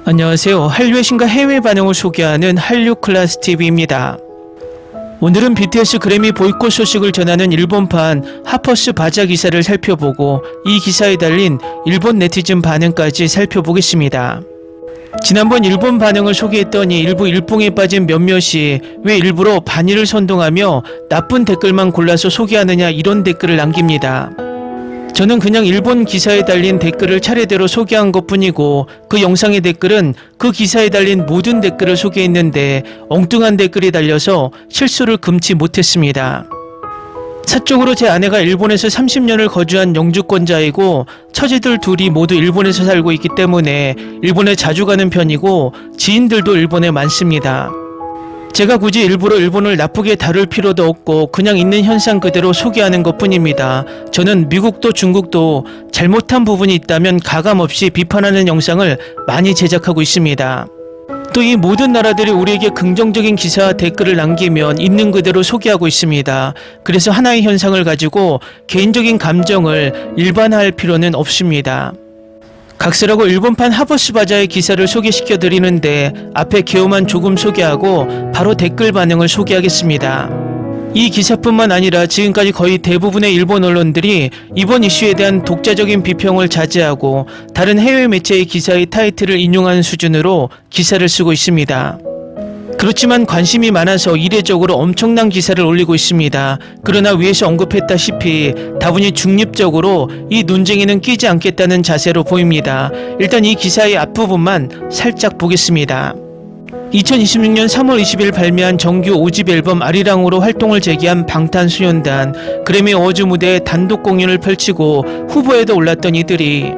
안녕하세요. 한류의 신과 해외 반응을 소개하는 한류클래스TV입니다. 오늘은 BTS 그래미 보이콧 소식을 전하는 일본판 하퍼스 바자 기사를 살펴보고 이 기사에 달린 일본 네티즌 반응까지 살펴보겠습니다. 지난번 일본 반응을 소개했더니 일부 일봉에 빠진 몇몇이 왜 일부러 반일을 선동하며 나쁜 댓글만 골라서 소개하느냐 이런 댓글을 남깁니다. 저는 그냥 일본 기사에 달린 댓글을 차례대로 소개한 것뿐이고 그 영상의 댓글은 그 기사에 달린 모든 댓글을 소개했는데 엉뚱한 댓글이 달려서 실수를 금치 못했습니다. 사적으로 제 아내가 일본에서 30년을 거주한 영주권자이고 처제들 둘이 모두 일본에서 살고 있기 때문에 일본에 자주 가는 편이고 지인들도 일본에 많습니다. 제가 굳이 일부러 일본을 나쁘게 다룰 필요도 없고 그냥 있는 현상 그대로 소개하는 것뿐입니다. 저는 미국도 중국도 잘못한 부분이 있다면 가감없이 비판하는 영상을 많이 제작하고 있습니다. 또 이 모든 나라들이 우리에게 긍정적인 기사와 댓글을 남기면 있는 그대로 소개하고 있습니다. 그래서 하나의 현상을 가지고 개인적인 감정을 일반화할 필요는 없습니다. 각설하고 일본판 하버스 바자의 기사를 소개시켜 드리는데 앞에 개요만 조금 소개하고 바로 댓글 반응을 소개하겠습니다. 이 기사뿐만 아니라 지금까지 거의 대부분의 일본 언론들이 이번 이슈에 대한 독자적인 비평을 자제하고 다른 해외 매체의 기사의 타이틀을 인용하는 수준으로 기사를 쓰고 있습니다. 그렇지만 관심이 많아서 이례적으로 엄청난 기사를 올리고 있습니다. 그러나 위에서 언급했다시피 다분히 중립적으로 이 논쟁에는 끼지 않겠다는 자세로 보입니다. 일단 이 기사의 앞부분만 살짝 보겠습니다. 2026년 3월 20일 발매한 정규 5집 앨범 아리랑으로 활동을 재개한 방탄소년단 그래미 어워즈 무대에 단독 공연을 펼치고 후보에도 올랐던 이들이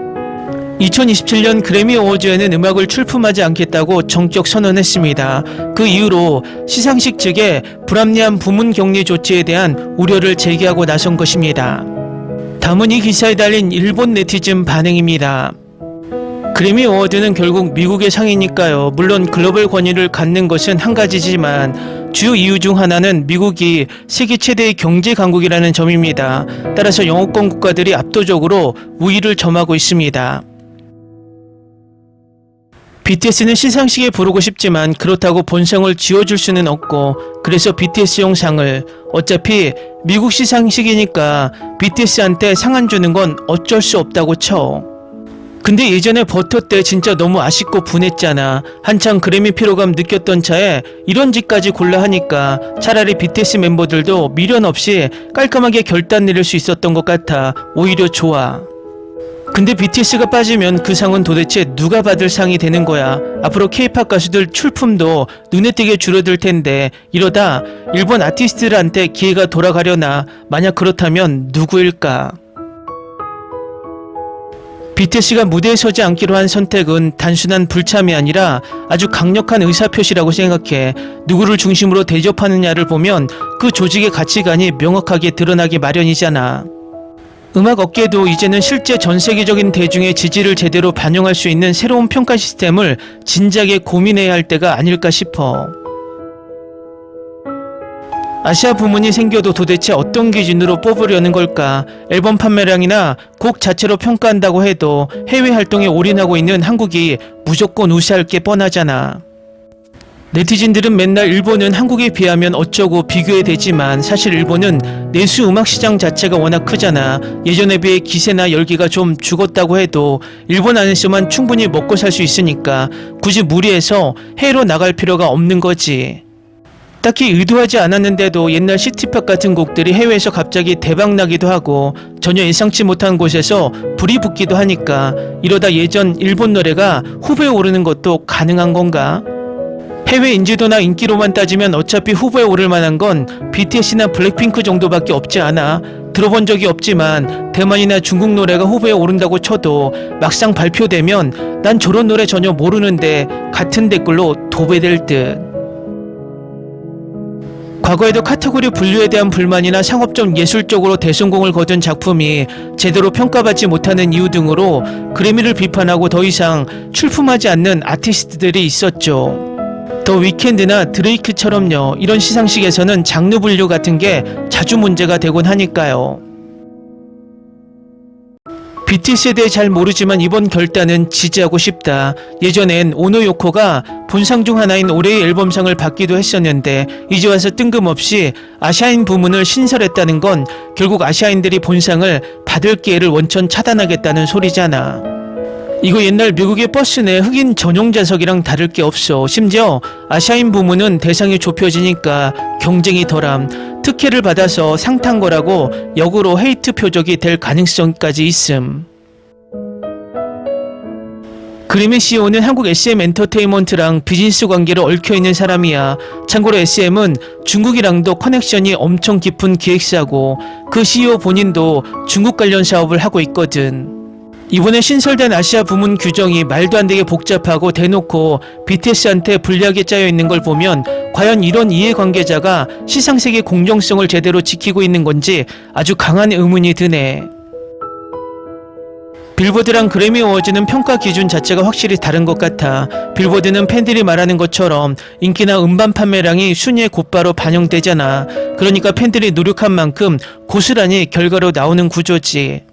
2027년 그래미 어워즈에는 음악을 출품하지 않겠다고 정격 선언했습니다. 그 이후로 시상식 측에 불합리한 부문 격리 조치에 대한 우려를 제기하고 나선 것입니다. 다음은 이 기사에 달린 일본 네티즌 반응입니다. 그래미 어워드는 결국 미국의 상이니까요. 물론 글로벌 권위를 갖는 것은 한 가지지만 주요 이유 중 하나는 미국이 세계 최대의 경제 강국이라는 점입니다. 따라서 영어권 국가들이 압도적으로 우위를 점하고 있습니다. BTS는 시상식에 부르고 싶지만 그렇다고 본상을 지어줄 수는 없고 그래서 BTS용 상을 어차피 미국 시상식이니까 BTS한테 상 안 주는 건 어쩔 수 없다고 쳐. 근데 예전에 버터 때 진짜 너무 아쉽고 분했잖아. 한창 그래미 피로감 느꼈던 차에 이런 짓까지 골라 하니까 차라리 BTS 멤버들도 미련 없이 깔끔하게 결단 내릴 수 있었던 것 같아 오히려 좋아. 근데 BTS가 빠지면 그 상은 도대체 누가 받을 상이 되는 거야. 앞으로 K-팝 가수들 출품도 눈에 띄게 줄어들 텐데 이러다 일본 아티스트들한테 기회가 돌아가려나. 만약 그렇다면 누구일까? BTS가 무대에 서지 않기로 한 선택은 단순한 불참이 아니라 아주 강력한 의사표시라고 생각해. 누구를 중심으로 대접하느냐를 보면 그 조직의 가치관이 명확하게 드러나기 마련이잖아. 음악 업계도 이제는 실제 전 세계적인 대중의 지지를 제대로 반영할 수 있는 새로운 평가 시스템을 진작에 고민해야 할 때가 아닐까 싶어. 아시아 부문이 생겨도 도대체 어떤 기준으로 뽑으려는 걸까? 앨범 판매량이나 곡 자체로 평가한다고 해도 해외 활동에 올인하고 있는 한국이 무조건 우세할 게 뻔하잖아. 네티즌들은 맨날 일본은 한국에 비하면 어쩌고 비교해 대지만 사실 일본은 내수 음악 시장 자체가 워낙 크잖아. 예전에 비해 기세나 열기가 좀 죽었다고 해도 일본 안에서만 충분히 먹고 살 수 있으니까 굳이 무리해서 해외로 나갈 필요가 없는 거지. 딱히 의도하지 않았는데도 옛날 시티팝 같은 곡들이 해외에서 갑자기 대박나기도 하고 전혀 예상치 못한 곳에서 불이 붙기도 하니까 이러다 예전 일본 노래가 후보에 오르는 것도 가능한 건가? 해외 인지도나 인기로만 따지면 어차피 후보에 오를 만한 건 BTS나 블랙핑크 정도밖에 없지 않아. 들어본 적이 없지만 대만이나 중국 노래가 후보에 오른다고 쳐도 막상 발표되면 난 저런 노래 전혀 모르는데 같은 댓글로 도배될 듯. 과거에도 카테고리 분류에 대한 불만이나 상업적 예술적으로 대성공을 거둔 작품이 제대로 평가받지 못하는 이유 등으로 그래미를 비판하고 더 이상 출품하지 않는 아티스트들이 있었죠. 더 위켄드나 드레이크처럼요. 이런 시상식에서는 장르 분류 같은 게 자주 문제가 되곤 하니까요. BTS에 대해 잘 모르지만 이번 결단은 지지하고 싶다. 예전엔 오노요코가 본상 중 하나인 올해의 앨범상을 받기도 했었는데 이제 와서 뜬금없이 아시아인 부문을 신설했다는 건 결국 아시아인들이 본상을 받을 기회를 원천 차단하겠다는 소리잖아. 이거 옛날 미국의 버스 내 흑인 전용 좌석이랑 다를 게 없어. 심지어 아시아인 부문은 대상이 좁혀지니까 경쟁이 덜함. 특혜를 받아서 상 탄 거라고 역으로 헤이트 표적이 될 가능성까지 있음. 그래미 CEO는 한국 SM 엔터테인먼트랑 비즈니스 관계로 얽혀있는 사람이야. 참고로 SM은 중국이랑도 커넥션이 엄청 깊은 기획사고 그 CEO 본인도 중국 관련 사업을 하고 있거든. 이번에 신설된 아시아 부문 규정이 말도 안 되게 복잡하고 대놓고 BTS한테 불리하게 짜여 있는 걸 보면 과연 이런 이해관계자가 시상식의 공정성을 제대로 지키고 있는 건지 아주 강한 의문이 드네. 빌보드랑 그래미 어워즈는 평가 기준 자체가 확실히 다른 것 같아. 빌보드는 팬들이 말하는 것처럼 인기나 음반 판매량이 순위에 곧바로 반영되잖아. 그러니까 팬들이 노력한 만큼 고스란히 결과로 나오는 구조지.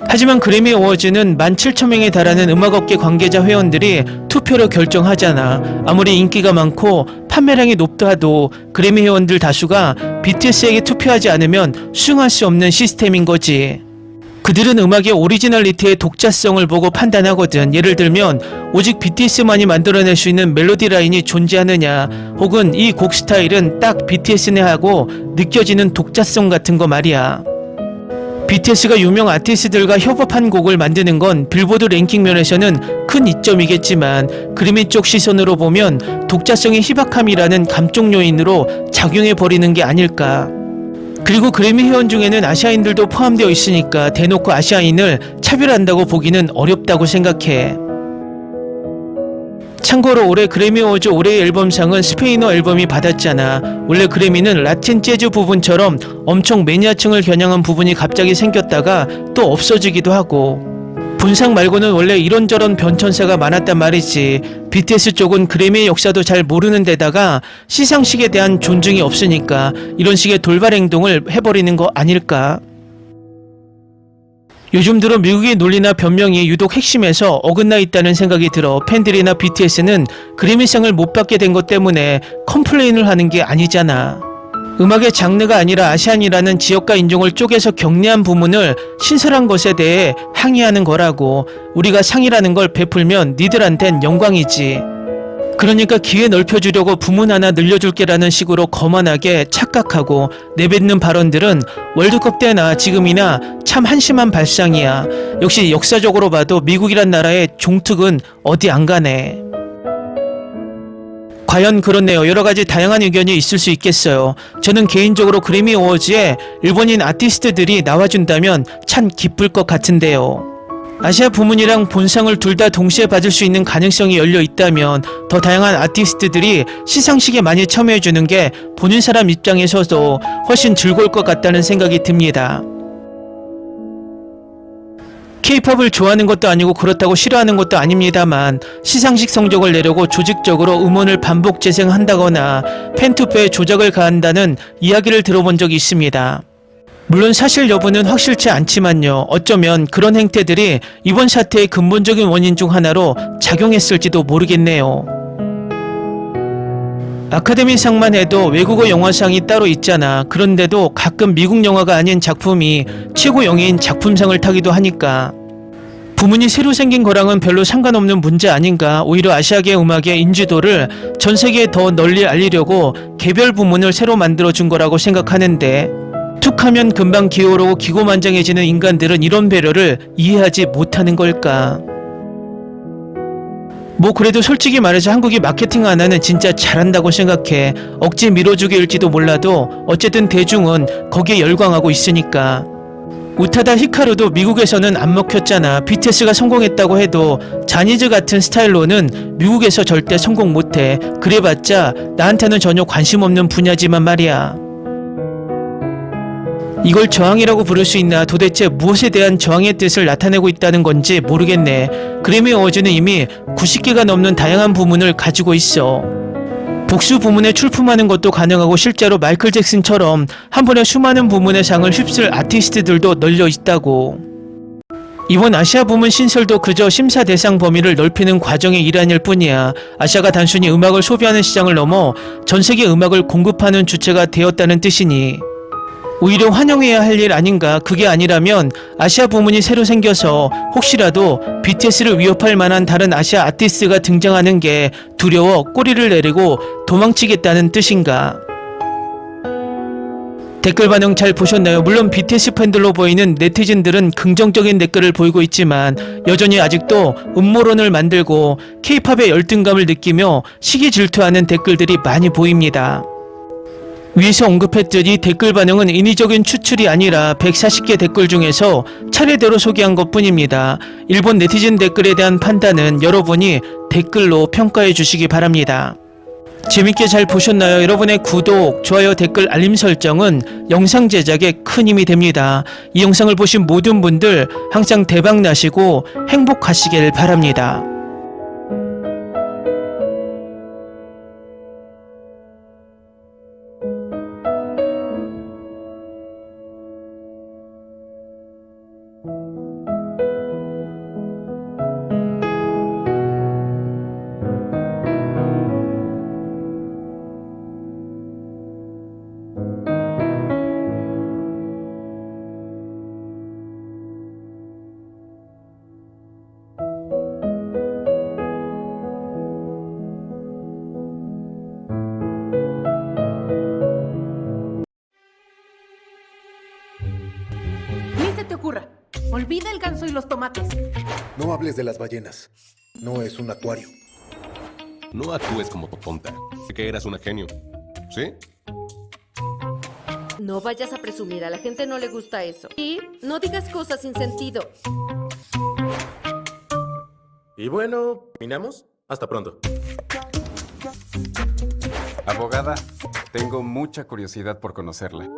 하지만 그래미 어워즈는 17,000명에 달하는 음악업계 관계자 회원들이 투표로 결정하잖아. 아무리 인기가 많고 판매량이 높다 하도 그래미 회원들 다수가 BTS에게 투표하지 않으면 수용할 수 없는 시스템인 거지. 그들은 음악의 오리지널리티의 독자성을 보고 판단하거든. 예를 들면 오직 BTS만이 만들어낼 수 있는 멜로디 라인이 존재하느냐, 혹은 이 곡 스타일은 딱 BTS네 하고 느껴지는 독자성 같은 거 말이야. BTS가 유명 아티스트들과 협업한 곡을 만드는 건 빌보드 랭킹 면에서는 큰 이점이겠지만 그래미 쪽 시선으로 보면 독자성의 희박함이라는 감쪽 요인으로 작용해버리는 게 아닐까. 그리고 그래미 회원 중에는 아시아인들도 포함되어 있으니까 대놓고 아시아인을 차별한다고 보기는 어렵다고 생각해. 참고로 올해 그래미 어워즈 올해의 앨범상은 스페인어 앨범이 받았잖아. 원래 그래미는 라틴 재즈 부분처럼 엄청 매니아층을 겨냥한 부분이 갑자기 생겼다가 또 없어지기도 하고, 본상 말고는 원래 이런저런 변천사가 많았단 말이지. BTS 쪽은 그래미의 역사도 잘 모르는 데다가 시상식에 대한 존중이 없으니까 이런 식의 돌발 행동을 해버리는 거 아닐까? 요즘 들어 미국의 논리나 변명이 유독 핵심에서 어긋나 있다는 생각이 들어. 팬들이나 BTS는 그래미상을 못 받게 된 것 때문에 컴플레인을 하는 게 아니잖아. 음악의 장르가 아니라 아시안이라는 지역과 인종을 쪼개서 경례한 부문을 신설한 것에 대해 항의하는 거라고. 우리가 상이라는 걸 베풀면 니들한텐 영광이지. 그러니까 기회 넓혀주려고 부문 하나 늘려줄게라는 식으로 거만하게 착각하고 내뱉는 발언들은 월드컵 때나 지금이나 참 한심한 발상이야. 역시 역사적으로 봐도 미국이란 나라의 종특은 어디 안 가네. 과연 그렇네요. 여러가지 다양한 의견이 있을 수 있겠어요. 저는 개인적으로 그래미 어워즈에 일본인 아티스트들이 나와준다면 참 기쁠 것 같은데요. 아시아 부문이랑 본상을 둘 다 동시에 받을 수 있는 가능성이 열려 있다면 더 다양한 아티스트들이 시상식에 많이 참여해주는 게 보는 사람 입장에서도 훨씬 즐거울 것 같다는 생각이 듭니다. K-팝을 좋아하는 것도 아니고 그렇다고 싫어하는 것도 아닙니다만 시상식 성적을 내려고 조직적으로 음원을 반복 재생한다거나 팬투표에 조작을 가한다는 이야기를 들어본 적이 있습니다. 물론 사실 여부는 확실치 않지만요. 어쩌면 그런 행태들이 이번 사태의 근본적인 원인 중 하나로 작용했을지도 모르겠네요. 아카데미상만 해도 외국어 영화상이 따로 있잖아. 그런데도 가끔 미국 영화가 아닌 작품이 최고 영예인 작품상을 타기도 하니까 부문이 새로 생긴 거랑은 별로 상관없는 문제 아닌가. 오히려 아시아계 음악의 인지도를 전 세계에 더 널리 알리려고 개별 부문을 새로 만들어준 거라고 생각하는데, 툭하면 금방 기어오르고 기고만장해지는 인간들은 이런 배려를 이해하지 못하는 걸까? 뭐 그래도 솔직히 말해서 한국이 마케팅 하나는 진짜 잘한다고 생각해. 억지 밀어주기일지도 몰라도 어쨌든 대중은 거기에 열광하고 있으니까. 우타다 히카루도 미국에서는 안 먹혔잖아. BTS가 성공했다고 해도 자니즈 같은 스타일로는 미국에서 절대 성공 못해. 그래봤자 나한테는 전혀 관심 없는 분야지만 말이야. 이걸 저항이라고 부를 수 있나? 도대체 무엇에 대한 저항의 뜻을 나타내고 있다는 건지 모르겠네. 그래미 어워즈는 이미 90개가 넘는 다양한 부문을 가지고 있어. 복수 부문에 출품하는 것도 가능하고 실제로 마이클 잭슨처럼 한 번에 수많은 부문의 상을 휩쓸 아티스트들도 널려 있다고. 이번 아시아 부문 신설도 그저 심사 대상 범위를 넓히는 과정의 일환일 뿐이야. 아시아가 단순히 음악을 소비하는 시장을 넘어 전 세계 음악을 공급하는 주체가 되었다는 뜻이니 오히려 환영해야 할 일 아닌가. 그게 아니라면 아시아 부문이 새로 생겨서 혹시라도 BTS를 위협할 만한 다른 아시아 아티스트가 등장하는 게 두려워 꼬리를 내리고 도망치겠다는 뜻인가. 댓글 반응 잘 보셨나요? 물론 BTS 팬들로 보이는 네티즌들은 긍정적인 댓글을 보이고 있지만 여전히 아직도 음모론을 만들고 K-팝의 열등감을 느끼며 시기 질투하는 댓글들이 많이 보입니다. 위에서 언급했듯이 댓글 반응은 인위적인 추출이 아니라 140개 댓글 중에서 차례대로 소개한 것뿐입니다. 일본 네티즌 댓글에 대한 판단은 여러분이 댓글로 평가해 주시기 바랍니다. 재밌게 잘 보셨나요? 여러분의 구독, 좋아요, 댓글, 알림 설정은 영상 제작에 큰 힘이 됩니다. 이 영상을 보신 모든 분들 항상 대박 나시고 행복하시길 바랍니다. Ni se te ocurra. Olvida el ganso y los tomates. No hables de las ballenas. No es un acuario. No actúes como tonta. Que eras una genio. ¿Sí? No vayas a presumir, a la gente no le gusta eso. Y no digas cosas sin sentido. Y bueno, ¿terminamos? Hasta pronto. Abogada, tengo mucha curiosidad por conocerla.